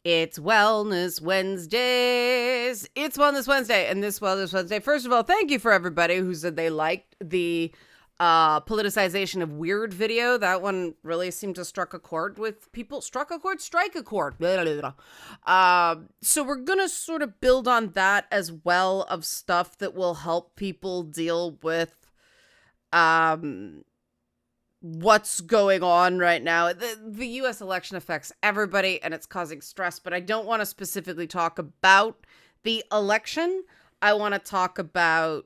It's Wellness Wednesdays. It's Wellness Wednesday. And this Wellness Wednesday, first of all, thank you for everybody who said they liked the politicization of weird video. That one really seemed to strike a chord with people. Strike a chord. Blah, blah, blah. So we're going to sort of build on that as well, of stuff that will help people deal with what's going on right now. The U.S. election affects everybody and it's causing stress, but I don't want to specifically talk about the election. I want to talk about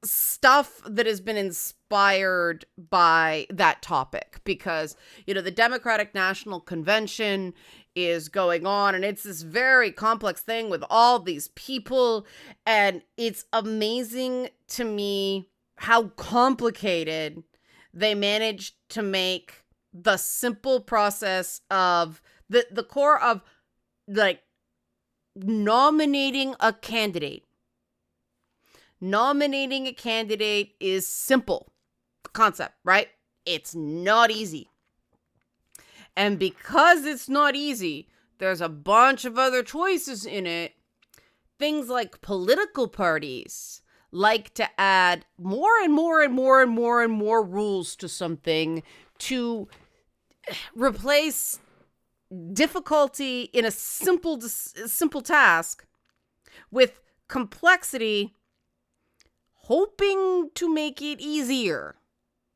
stuff that has been inspired by that topic, because, you know, the Democratic National Convention is going on and it's this very complex thing with all these people, and it's amazing to me how complicated they managed to make the simple process of the core of, like, nominating a candidate. Nominating a candidate is simple concept, right? It's not easy. And because it's not easy, there's a bunch of other choices in it. Things like political parties like to add more and more and more and more and more rules to something to replace difficulty in a simple task with complexity, hoping to make it easier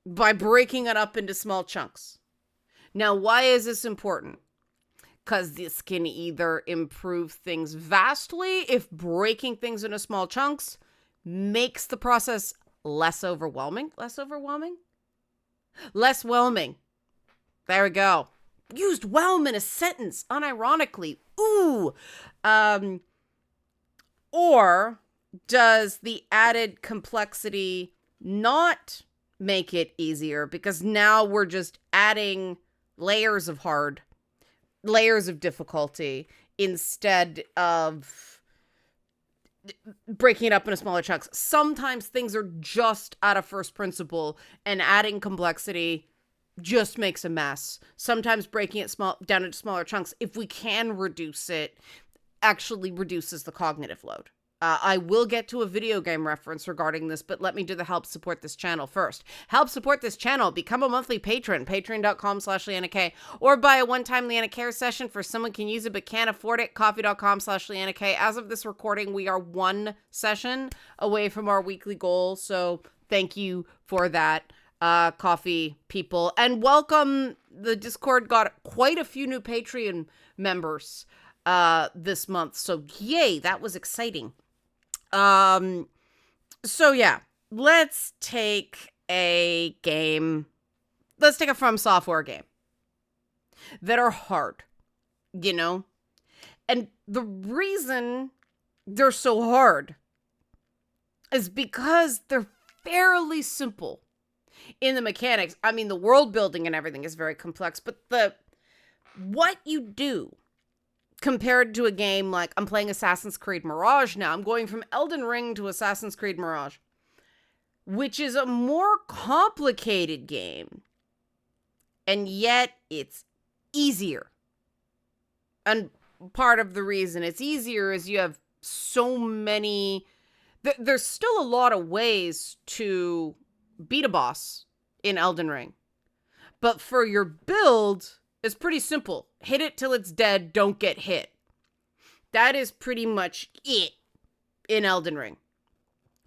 by breaking it up into small chunks. Now, why is this important? Because this can either improve things vastly if breaking things into small chunks makes the process less whelming. There we go. Used whelm in a sentence, unironically. Ooh. Or does the added complexity not make it easier? Because now we're just adding layers of difficulty instead of breaking it up into smaller chunks. Sometimes things are just out of first principle, and adding complexity just makes a mess. Sometimes breaking it down into smaller chunks, if we can reduce it, actually reduces the cognitive load. I will get to a video game reference regarding this, but let me do the help support this channel first. Help support this channel. Become a monthly patron, patreon.com/LeannaK, or buy a one-time Leanna Care session for someone can use it but can't afford it, coffee.com/LeannaK. As of this recording, we are one session away from our weekly goal, so thank you for that, coffee people. And welcome. The Discord got quite a few new Patreon members this month, so yay, that was exciting. So yeah, let's take a game. Let's take a From Software game that are hard, you know? And the reason they're so hard is because they're fairly simple in the mechanics. I mean, the world building and everything is very complex, but what you do compared to a game like, I'm playing Assassin's Creed Mirage now. I'm going from Elden Ring to Assassin's Creed Mirage, which is a more complicated game, and yet it's easier. And part of the reason it's easier is you have so many... There's still a lot of ways to beat a boss in Elden Ring. But for your build, it's pretty simple. Hit it till it's dead, don't get hit. That is pretty much it in Elden Ring,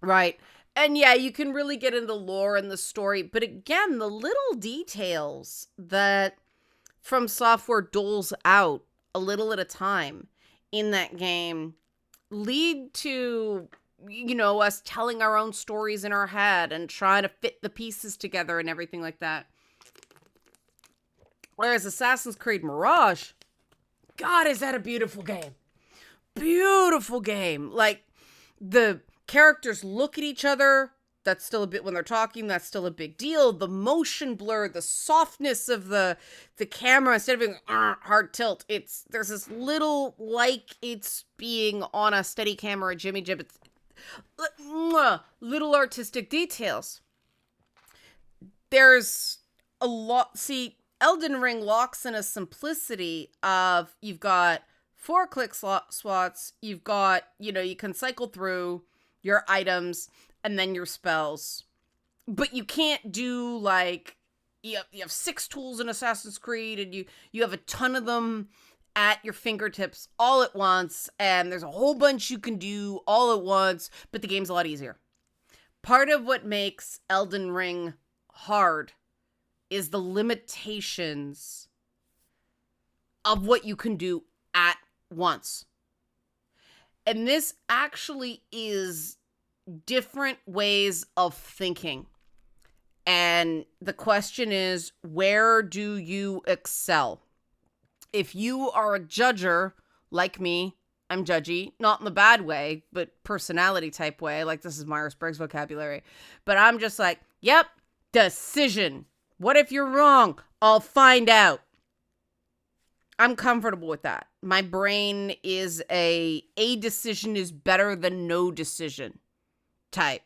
right? And yeah, you can really get into the lore and the story, but again, the little details that From Software doles out a little at a time in that game lead to, you know, us telling our own stories in our head and trying to fit the pieces together and everything like that. Whereas Assassin's Creed Mirage, God, is that a beautiful game. Beautiful game. Like, the characters look at each other. That's still a bit, when they're talking, that's still a big deal. The motion blur, the softness of the camera, instead of being hard tilt, there's this little, like it's being on a steady camera, Jimmy Jib. It's little artistic details. There's a lot. See, Elden Ring locks in a simplicity of you've got 4-click slots, you've got, you can cycle through your items and then your spells. But you can't do like, you have 6 tools in Assassin's Creed and you have a ton of them at your fingertips all at once, and there's a whole bunch you can do all at once, but the game's a lot easier. Part of what makes Elden Ring hard is the limitations of what you can do at once. And this actually is different ways of thinking. And the question is, where do you excel? If you are a judger like me, I'm judgy, not in the bad way, but personality type way. Like, this is Myers-Briggs vocabulary. But I'm just like, yep, decision. What if you're wrong? I'll find out. I'm comfortable with that. My brain is a decision is better than no decision type.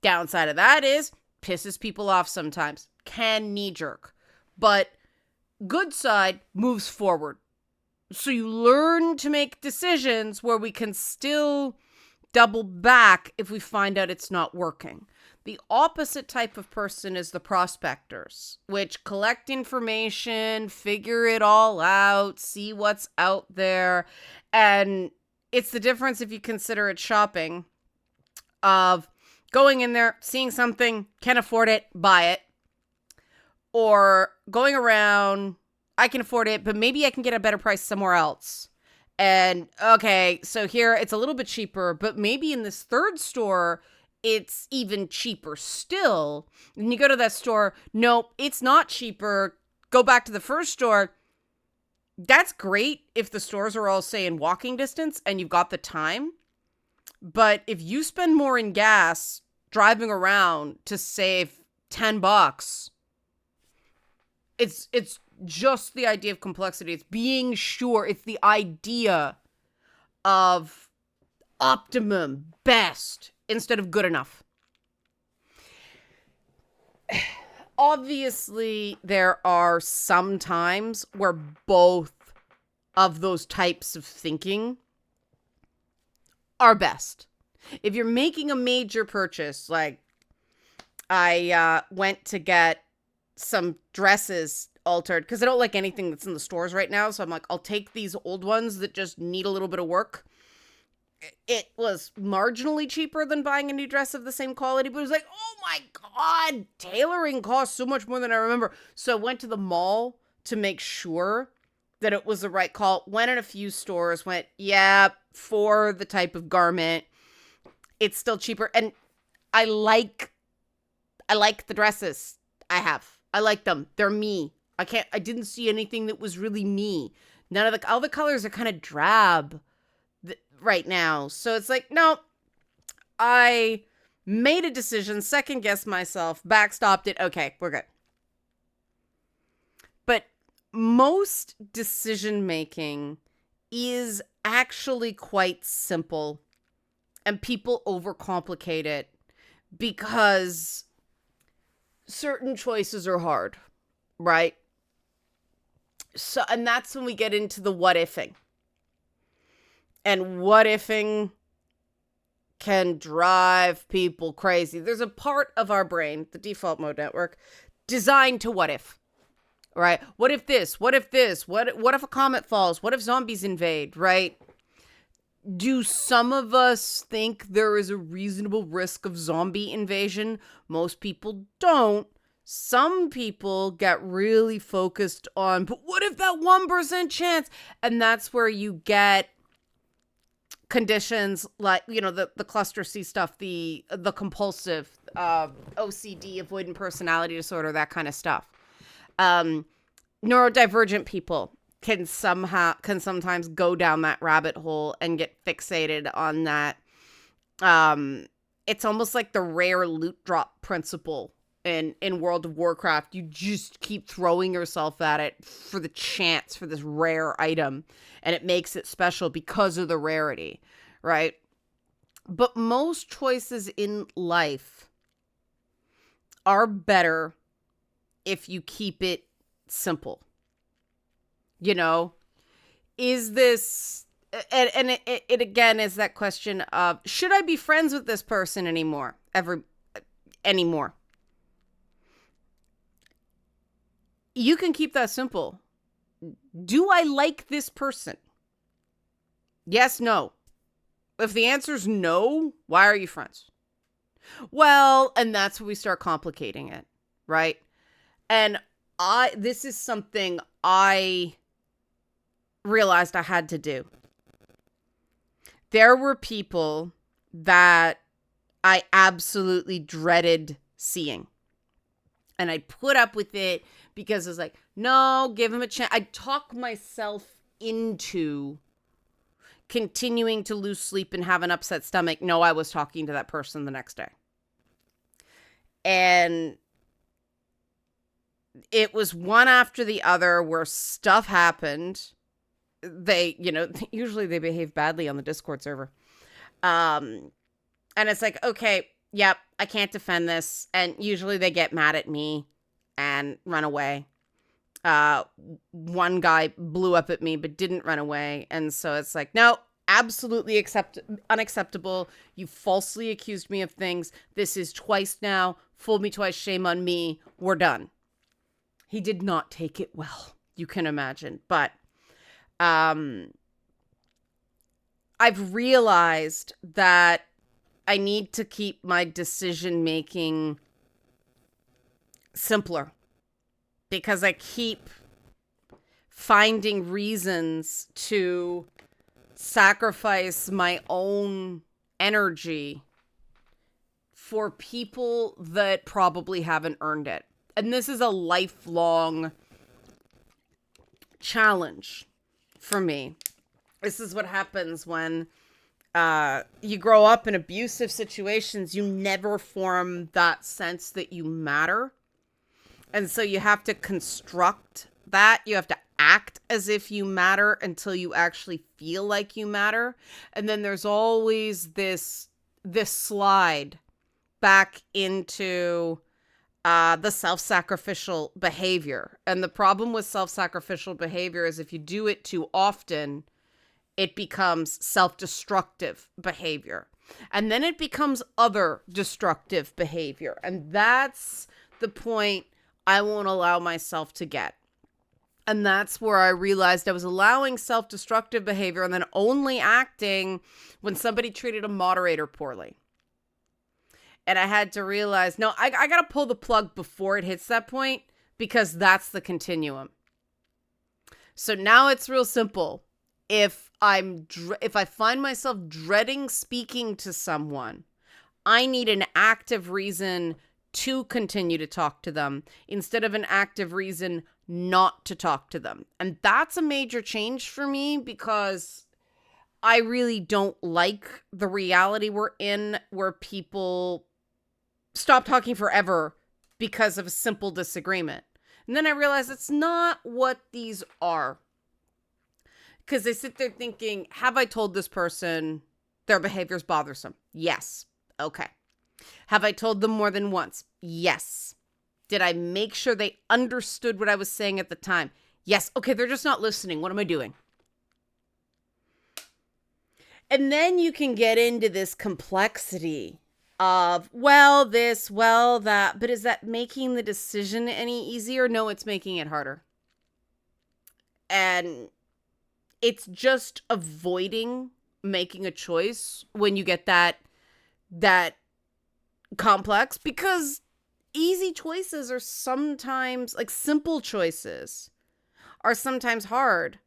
Downside of that is pisses people off sometimes. Can knee jerk. But good side moves forward. So you learn to make decisions where we can still double back if we find out it's not working. The opposite type of person is the prospectors, which collect information, figure it all out, see what's out there. And it's the difference, if you consider it shopping, of going in there, seeing something, can afford it, buy it. Or going around, I can afford it, but maybe I can get a better price somewhere else. And okay, so here it's a little bit cheaper, but maybe in this third store, it's even cheaper still. And you go to that store, nope, it's not cheaper. Go back to the first store. That's great if the stores are all, say, in walking distance and you've got the time. But if you spend more in gas driving around to save $10, it's just the idea of complexity. It's being sure. It's the idea of optimum, best, instead of good enough. Obviously, there are some times where both of those types of thinking are best. If you're making a major purchase, like I went to get some dresses altered because I don't like anything that's in the stores right now. So I'm like, I'll take these old ones that just need a little bit of work. It was marginally cheaper than buying a new dress of the same quality, but it was like, oh my God, tailoring costs so much more than I remember. So I went to the mall to make sure that it was the right call. Went in a few stores, went, yeah, for the type of garment, it's still cheaper. And I like the dresses I have. I like them. They're me. I didn't see anything that was really me. All the colors are kind of drab right now. So it's like, no, I made a decision, second guessed myself, backstopped it. Okay, we're good. But most decision making is actually quite simple, and people overcomplicate it because certain choices are hard, right? So, and that's when we get into the what ifing. And what ifing can drive people crazy. There's a part of our brain, the default mode network, designed to what if, right? What if this? What if this? What if a comet falls? What if zombies invade, right? Do some of us think there is a reasonable risk of zombie invasion? Most people don't. Some people get really focused on, but what if that 1% chance? And that's where you get conditions like, the cluster C stuff, the compulsive, OCD, avoidant personality disorder, that kind of stuff. Neurodivergent people can sometimes go down that rabbit hole and get fixated on that. It's almost like the rare loot drop principle in World of Warcraft. You just keep throwing yourself at it for the chance for this rare item, and it makes it special because of the rarity, right? But most choices in life are better if you keep it simple? You know, is this, and it again is that question of, should I be friends with this person anymore? Anymore? You can keep that simple. Do I like this person? Yes, no. If the answer is no, why are you friends? Well, and that's when we start complicating it, right? And this is something I realized I had to do. There were people that I absolutely dreaded seeing. And I'd put up with it because it was like, no, give him a chance. I'd talk myself into continuing to lose sleep and have an upset stomach. No, I was talking to that person the next day. And it was one after the other where stuff happened. They, usually they behave badly on the Discord server. And it's like, okay, yep, I can't defend this. And usually they get mad at me and run away. One guy blew up at me but didn't run away. And so it's like, no, absolutely unacceptable. You falsely accused me of things. This is twice now. Fooled me twice. Shame on me. We're done. He did not take it well, you can imagine. But I've realized that I need to keep my decision making simpler, because I keep finding reasons to sacrifice my own energy for people that probably haven't earned it. And this is a lifelong challenge for me. This is what happens when you grow up in abusive situations. You never form that sense that you matter. And so you have to construct that. You have to act as if you matter until you actually feel like you matter. And then there's always this slide back into the self-sacrificial behavior. And the problem with self-sacrificial behavior is if you do it too often, it becomes self-destructive behavior. And then it becomes other destructive behavior. And that's the point I won't allow myself to get. And that's where I realized I was allowing self-destructive behavior and then only acting when somebody treated a moderator poorly. And I had to realize, no, I got to pull the plug before it hits that point, because that's the continuum. So now it's real simple. If I find myself dreading speaking to someone, I need an active reason to continue to talk to them instead of an active reason not to talk to them. And that's a major change for me, because I really don't like the reality we're in where people stop talking forever because of a simple disagreement. And then I realized it's not what these are. Because they sit there thinking, have I told this person their behavior is bothersome? Yes. Okay. Have I told them more than once? Yes. Did I make sure they understood what I was saying at the time? Yes. Okay, they're just not listening. What am I doing? And then you can get into this complexity of, well, this, well, that. But is that making the decision any easier? No, it's making it harder. And it's just avoiding making a choice when you get that complex, because easy choices are sometimes, like simple choices are sometimes hard,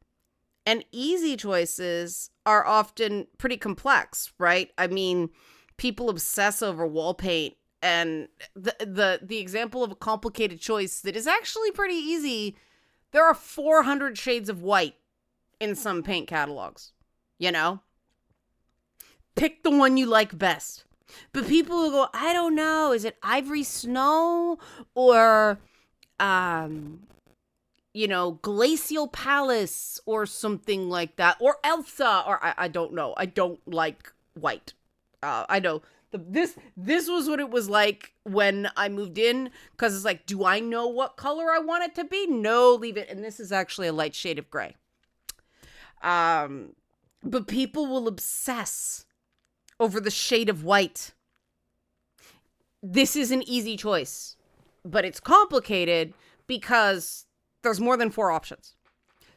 and easy choices are often pretty complex, right? I mean, people obsess over wall paint, and the example of a complicated choice that is actually pretty easy, there are 400 shades of white in some paint catalogs, pick the one you like best. But people who go, I don't know, is it Ivory Snow or, Glacial Palace or something like that, or Elsa, or I don't know. I don't like white. I know This was what it was like when I moved in, because it's like, do I know what color I want it to be? No, leave it. And this is actually a light shade of gray. But people will obsess over the shade of white. This is an easy choice, but it's complicated because there's more than 4 options.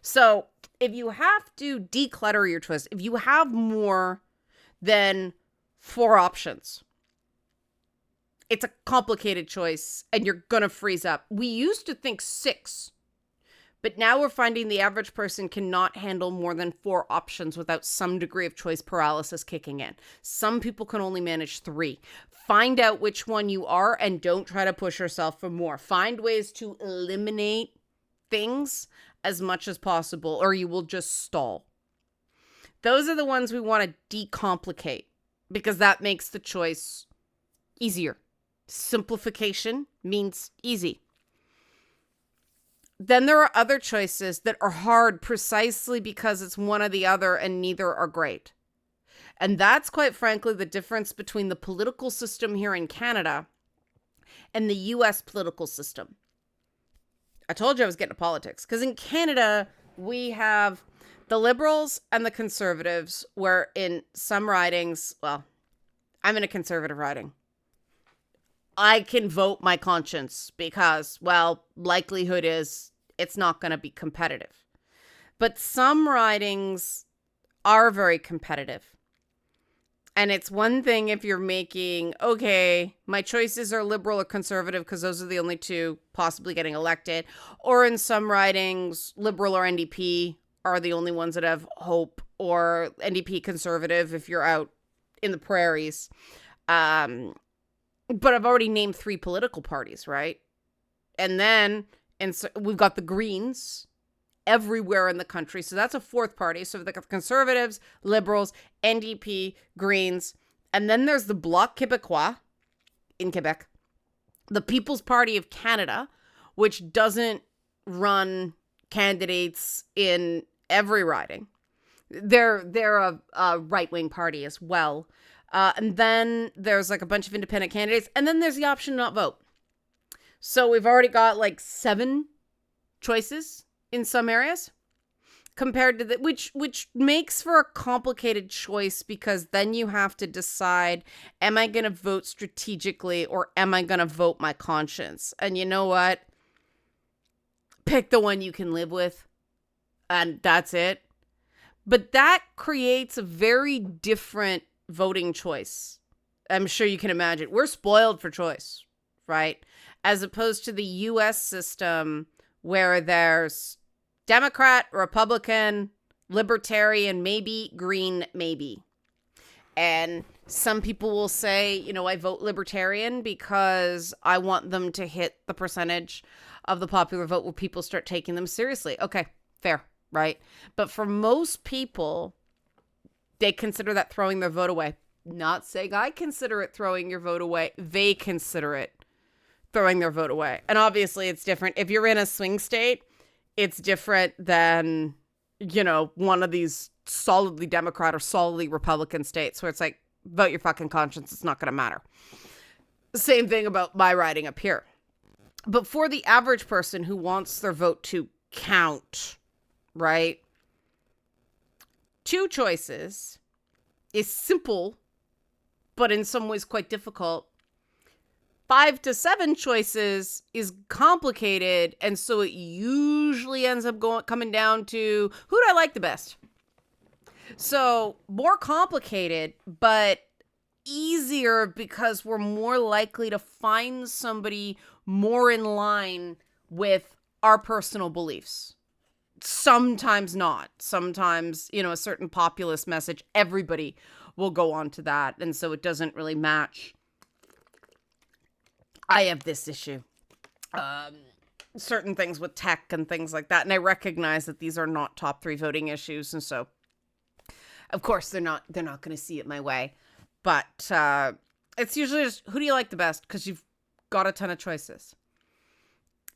So if you have to declutter your choice, if you have more than 4 options, it's a complicated choice and you're going to freeze up. We used to think 6, but now we're finding the average person cannot handle more than 4 options without some degree of choice paralysis kicking in. Some people can only manage 3. Find out which one you are and don't try to push yourself for more. Find ways to eliminate things as much as possible, or you will just stall. Those are the ones we want to decomplicate, because that makes the choice easier. Simplification means easy. Then there are other choices that are hard precisely because it's one or the other and neither are great. And that's quite frankly the difference between the political system here in Canada and the US political system. I told you I was getting to politics, because in Canada we have the Liberals and the Conservatives, where in some ridings, well, I'm in a Conservative riding. I can vote my conscience because, well, likelihood is it's not going to be competitive. But some ridings are very competitive. And it's one thing if you're making, okay, my choices are Liberal or Conservative because those are the only 2 possibly getting elected. Or in some ridings, Liberal or NDP are the only ones that have hope, or NDP Conservative if you're out in the prairies. But I've already named 3 political parties, right? And then so we've got the Greens everywhere in the country. So that's a 4th party. So the Conservatives, Liberals, NDP, Greens. And then there's the Bloc Québécois in Quebec, the People's Party of Canada, which doesn't run candidates in every riding. They're a right-wing party as well. And then there's like a bunch of independent candidates. And then there's the option to not vote. So we've already got like 7 choices in some areas compared to which makes for a complicated choice, because then you have to decide, am I going to vote strategically or am I going to vote my conscience? And you know what? Pick the one you can live with, and that's it. But that creates a very different voting choice. I'm sure you can imagine. We're spoiled for choice, right? As opposed to the US system where there's Democrat, Republican, Libertarian, maybe, Green, maybe. And some people will say, you know, I vote Libertarian because I want them to hit the percentage of the popular vote where people start taking them seriously. Okay, fair, right? But for most people, they consider that throwing their vote away. Not saying I consider it throwing your vote away. They consider it throwing their vote away. And obviously it's different. If you're in a swing state, it's different than, you know, one of these solidly Democrat or solidly Republican states where it's like, vote your fucking conscience. It's not going to matter. Same thing about my riding up here. But for the average person who wants their vote to count, right? 2 choices is simple, but in some ways quite difficult. 5 to 7 choices is complicated, and so it usually ends up coming down to who do I like the best? So more complicated, but easier because we're more likely to find somebody more in line with our personal beliefs. Sometimes not. Sometimes, you know, a certain populist message, everybody will go on to that, and so it doesn't really match. I have this issue. Certain things with tech and things like that. And I recognize that these are not top 3 voting issues. And so, of course, they're not going to see it my way. But it's usually just, who do you like the best? Because you've got a ton of choices.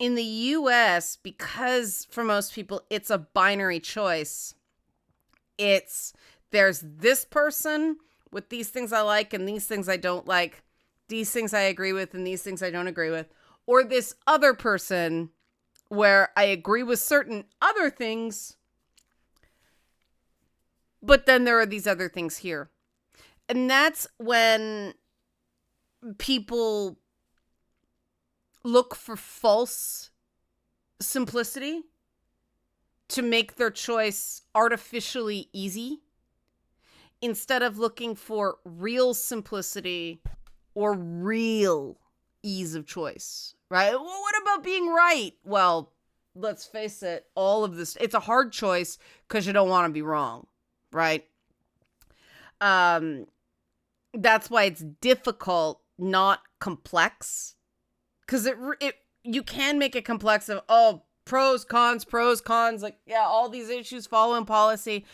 In the US, because for most people, it's a binary choice. There's this person with these things I like and these things I don't like, these things I agree with and these things I don't agree with, or this other person where I agree with certain other things, but then there are these other things here. And that's when people look for false simplicity to make their choice artificially easy instead of looking for real simplicity or real ease of choice, right? Well, what about being right? Well, let's face it, all of this, it's a hard choice because you don't want to be wrong, right? That's why it's difficult, not complex, because you can make it complex of, oh, pros, cons, like, yeah, all these issues follow in policy.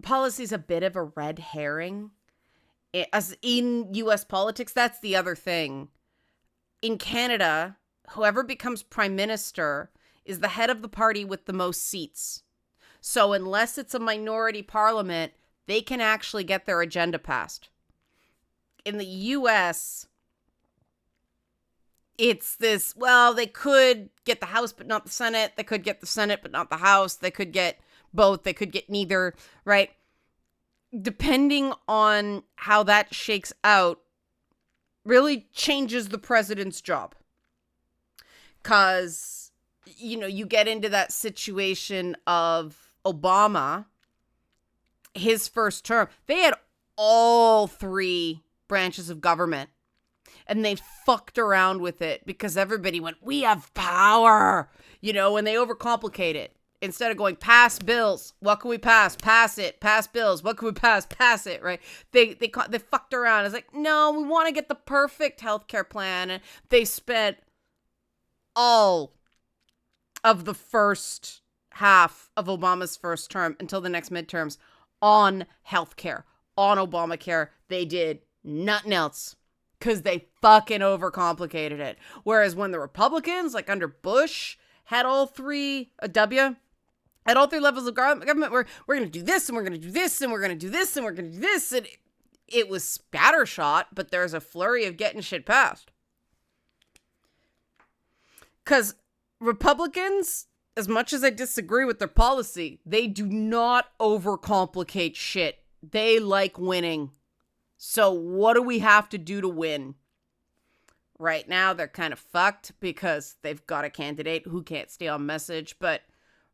Policy's a bit of a red herring. As in U.S. politics, that's the other thing. In Canada, whoever becomes prime minister is the head of the party with the most seats. So unless it's a minority parliament, they can actually get their agenda passed. In the U.S., it's this, well, they could get the House but not the Senate. They could get the Senate but not the House. They could get both. They could get neither, right? Depending on how that shakes out, really changes the president's job. Because, you get into that situation of Obama, his first term, they had all three branches of government. And they fucked around with it because everybody went, we have power, and they overcomplicate it. Instead of going, pass bills, what can we pass? Pass it. Pass bills, what can we pass? Pass it, right? They fucked around. It's like, no, we want to get the perfect healthcare plan. And they spent all of the first half of Obama's first term until the next midterms on healthcare, on Obamacare. They did nothing else because they fucking overcomplicated it. Whereas when the Republicans, like under Bush, had all three, had all three levels of government, we're going to do this and we're going to do this and we're going to do this and we're going to do this. And it was scattershot, but there's a flurry of getting shit passed. Because Republicans, as much as I disagree with their policy, they do not overcomplicate shit. They like winning. So what do we have to do to win? Right now, they're kind of fucked because they've got a candidate who can't stay on message. But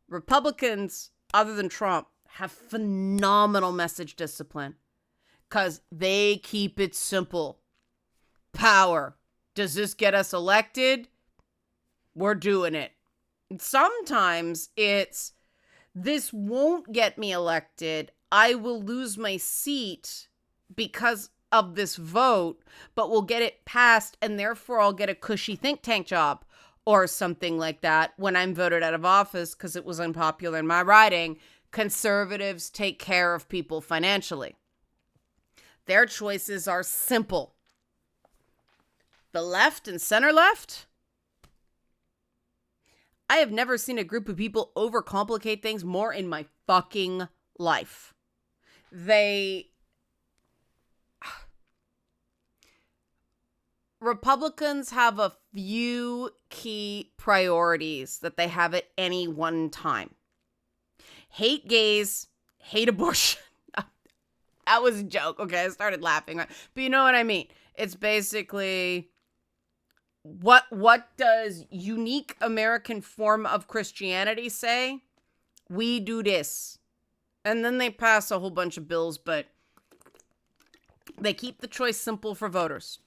Republicans, other than Trump, have phenomenal message discipline because they keep it simple. Power. Does this get us elected? We're doing it. Sometimes it's, this won't get me elected. I will lose my seat because of this vote, but we'll get it passed and therefore I'll get a cushy think tank job or something like that when I'm voted out of office because it was unpopular in my riding. Conservatives take care of people financially. Their choices are simple. The left and center left, I have never seen a group of people overcomplicate things more in my fucking life. Republicans have a few key priorities that they have at any one time. Hate gays, hate abortion. That was a joke. Okay, I started laughing. But you know what I mean. It's basically, what does unique American form of Christianity say? We do this. And then they pass a whole bunch of bills, but they keep the choice simple for voters.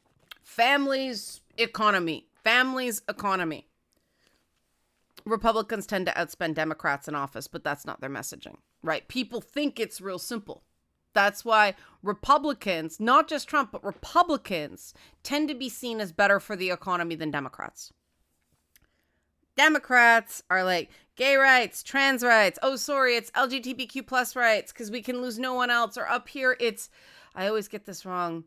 Families, economy. Families, economy. Republicans tend to outspend Democrats in office, but that's not their messaging, right? People think it's real simple. That's why Republicans, not just Trump, but Republicans tend to be seen as better for the economy than Democrats. Democrats are like gay rights, trans rights. Oh, sorry, it's LGBTQ plus rights because we can lose no one else. Or up here, it's, I always get this wrong,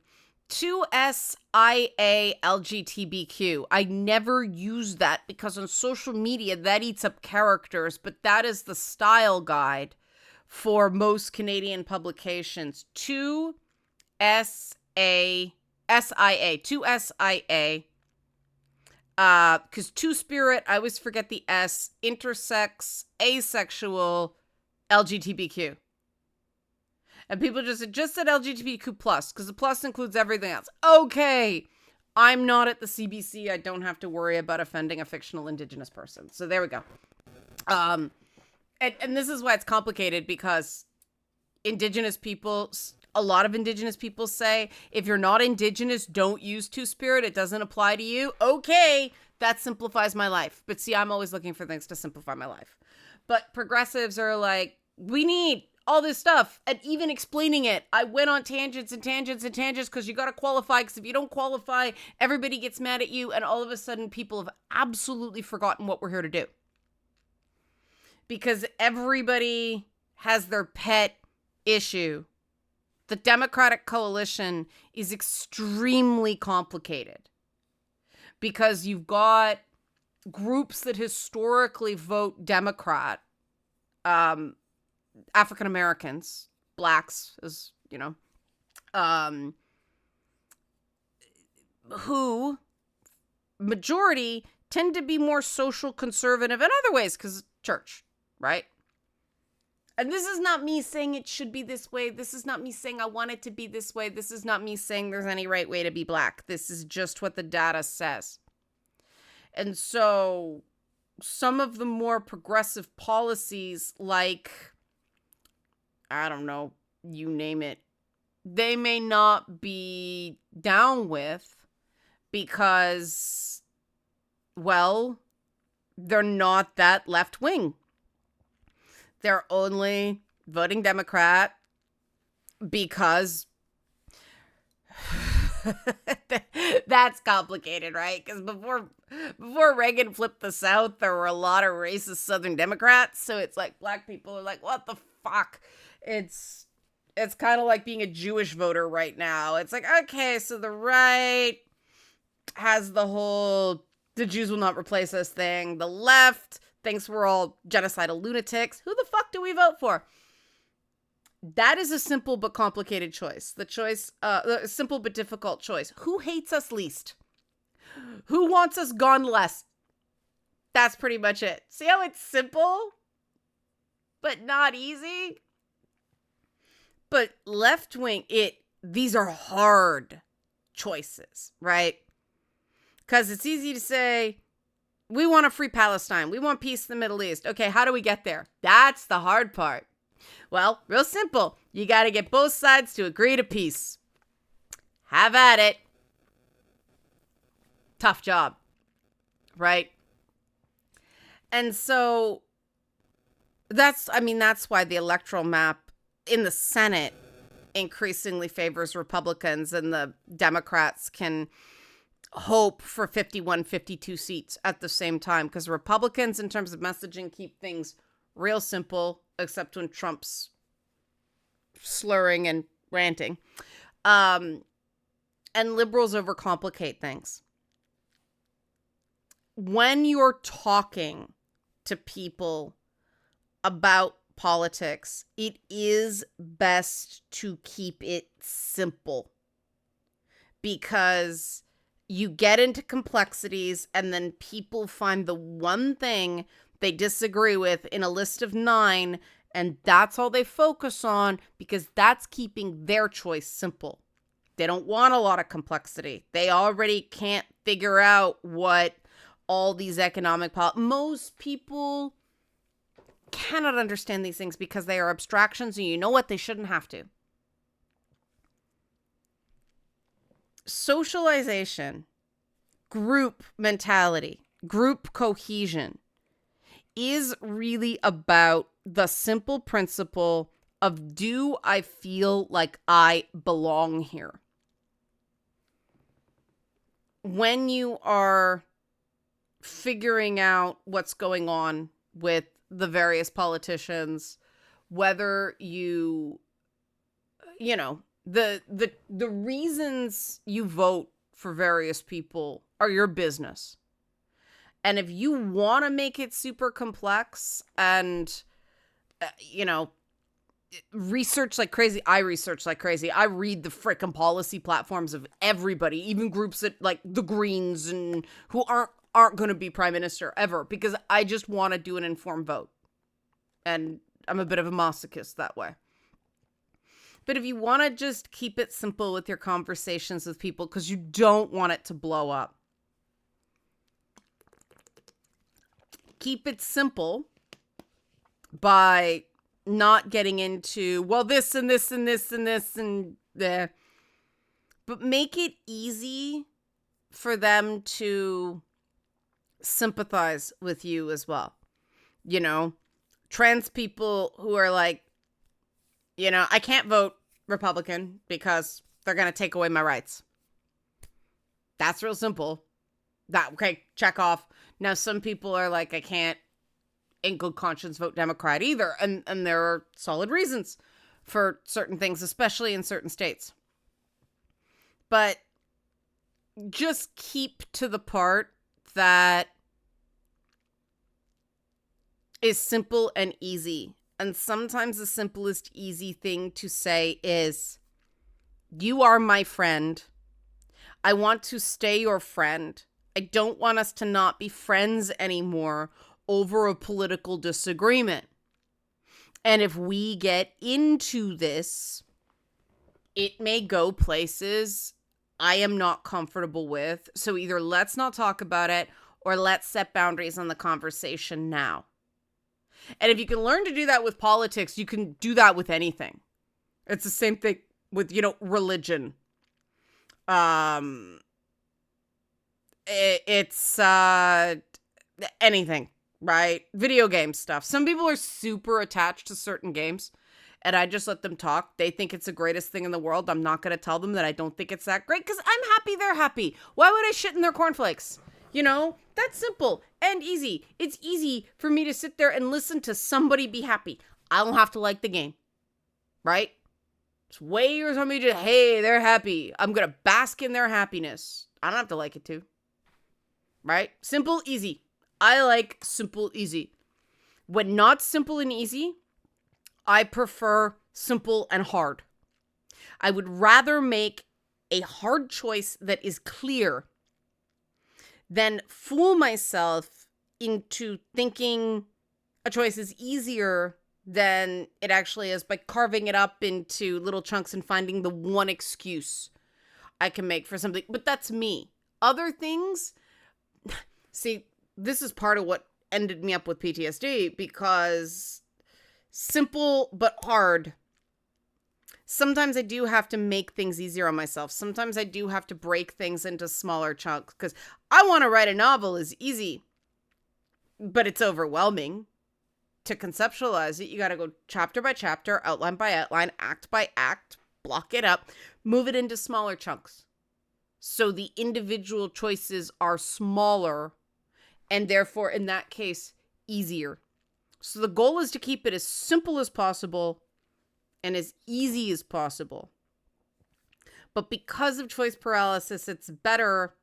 2SIA LGBTQ. I never use that because on social media that eats up characters, but that is the style guide for most Canadian publications. 2SIA. Because Two-Spirit, I always forget the S, intersex, asexual, LGBTQ. And people just said LGBTQ plus, because the plus includes everything else. Okay, I'm not at the CBC. I don't have to worry about offending a fictional Indigenous person. So there we go. And this is why it's complicated, because Indigenous people, a lot of Indigenous people say, if you're not Indigenous, don't use Two-Spirit. It doesn't apply to you. Okay, that simplifies my life. But see, I'm always looking for things to simplify my life. But progressives are like, we need all this stuff. And even explaining it, I went on tangents and tangents and tangents because you got to qualify. Because if you don't qualify, everybody gets mad at you. And all of a sudden, people have absolutely forgotten what we're here to do. Because everybody has their pet issue. The Democratic coalition is extremely complicated because you've got groups that historically vote Democrat, African Americans, blacks, as you know, who majority tend to be more social conservative in other ways because church, right? And this is not me saying it should be this way. This is not me saying I want it to be this way. This is not me saying there's any right way to be black. This is just what the data says. And so some of the more progressive policies, like, I don't know, you name it, they may not be down with because, well, they're not that left wing. They're only voting Democrat because that's complicated, right? Because before Reagan flipped the South, there were a lot of racist Southern Democrats. So it's like black people are like, what the fuck? It's kind of like being a Jewish voter right now. It's like, okay, so the right has the whole the Jews will not replace us thing. The left thinks we're all genocidal lunatics. Who the fuck do we vote for? That is a simple but complicated choice. The simple but difficult choice. Who hates us least? Who wants us gone less? That's pretty much it. See how it's simple, but not easy? But left wing, these are hard choices, right? Because it's easy to say, we want a free Palestine. We want peace in the Middle East. Okay, how do we get there? That's the hard part. Well, real simple. You got to get both sides to agree to peace. Have at it. Tough job, right? And so that's why the electoral map in the Senate increasingly favors Republicans, and the Democrats can hope for 51, 52 seats at the same time, because Republicans, in terms of messaging, keep things real simple, except when Trump's slurring and ranting. And liberals overcomplicate things. When you're talking to people about politics, it is best to keep it simple, because you get into complexities and then people find the one thing they disagree with in a list of 9, and that's all they focus on, because that's keeping their choice simple. They don't want a lot of complexity. They already can't figure out what all these most people cannot understand these things because they are abstractions, and you know what? They shouldn't have to. Socialization, group mentality, group cohesion is really about the simple principle of, do I feel like I belong here? When you are figuring out what's going on with the various politicians, whether the reasons you vote for various people are your business. And if you want to make it super complex and, research like crazy. I research like crazy. I read the frickin' policy platforms of everybody, even groups that like the Greens and who aren't going to be prime minister ever, because I just want to do an informed vote. And I'm a bit of a masochist that way. But if you want to just keep it simple with your conversations with people, because you don't want it to blow up, keep it simple by not getting into, well, this and this and this and this and there. But make it easy for them to sympathize with you as well. You know, trans people who are like, you know, I can't vote Republican because they're going to take away my rights. That's real simple. Okay, check off. Now, some people are like, I can't in good conscience vote Democrat either. And there are solid reasons for certain things, especially in certain states. But just keep to the part that is simple and easy. And sometimes the simplest easy thing to say is, you are my friend. I want to stay your friend. I don't want us to not be friends anymore over a political disagreement. And if we get into this, it may go places I am not comfortable with. So either let's not talk about it or let's set boundaries on the conversation now. And if you can learn to do that with politics, you can do that with anything. It's the same thing with, you know, religion. It's anything, right? Video game stuff. Some people are super attached to certain games, and I just let them talk. They think it's the greatest thing in the world. I'm not going to tell them that I don't think it's that great, because I'm happy they're happy. Why would I shit in their cornflakes? You know, that's simple and easy. It's easy for me to sit there and listen to somebody be happy. I don't have to like the game, right? It's way easier for me to, hey, they're happy. I'm going to bask in their happiness. I don't have to like it too, right? Simple, easy. I like simple, easy. When not simple and easy, I prefer simple and hard. I would rather make a hard choice that is clear than fool myself into thinking a choice is easier than it actually is by carving it up into little chunks and finding the one excuse I can make for something. But that's me. Other things, see, this is part of what ended me up with PTSD, because simple but hard. Sometimes I do have to make things easier on myself. Sometimes I do have to break things into smaller chunks, because I want to write a novel is easy, but it's overwhelming. To conceptualize it, you got to go chapter by chapter, outline by outline, act by act, block it up, move it into smaller chunks. So the individual choices are smaller and therefore, in that case, easier. So the goal is to keep it as simple as possible and as easy as possible. But because of choice paralysis, it's better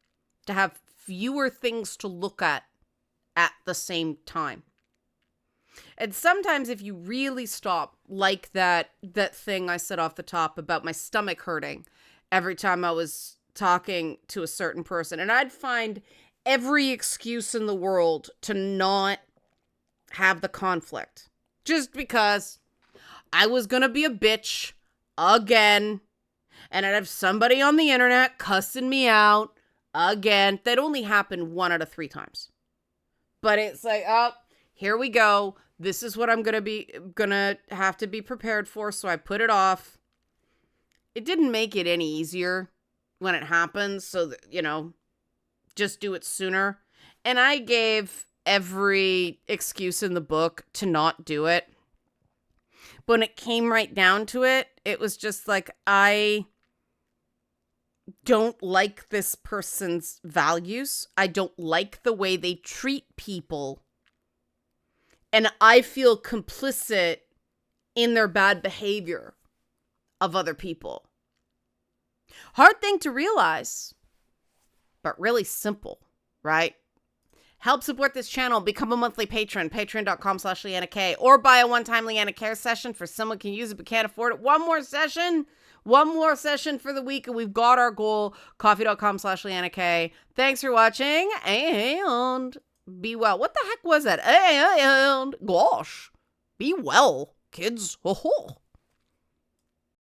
to have fewer things to look at the same time. And sometimes if you really stop, like that thing I said off the top about my stomach hurting every time I was talking to a certain person, and I'd find every excuse in the world to not have the conflict, just because I was gonna be a bitch again, and I'd have somebody on the internet cussing me out again. That only happened 1 out of 3 times. But it's like, oh, here we go. This is what I'm gonna have to be prepared for, so I put it off. It didn't make it any easier when it happens, so that, you know, just do it sooner. And I gave every excuse in the book to not do it. But when it came right down to it, it was just like, I don't like this person's values. I don't like the way they treat people. And I feel complicit in their bad behavior of other people. Hard thing to realize, but really simple, right? Help support this channel. Become a monthly patron. Patreon.com/LeannaK. Or buy a one-time Leanna Care session for someone who can use it but can't afford it. One more session for the week, and we've got our goal. Coffee.com/LeannaK. Thanks for watching, and be well. What the heck was that? And gosh, be well, kids. Ho ho.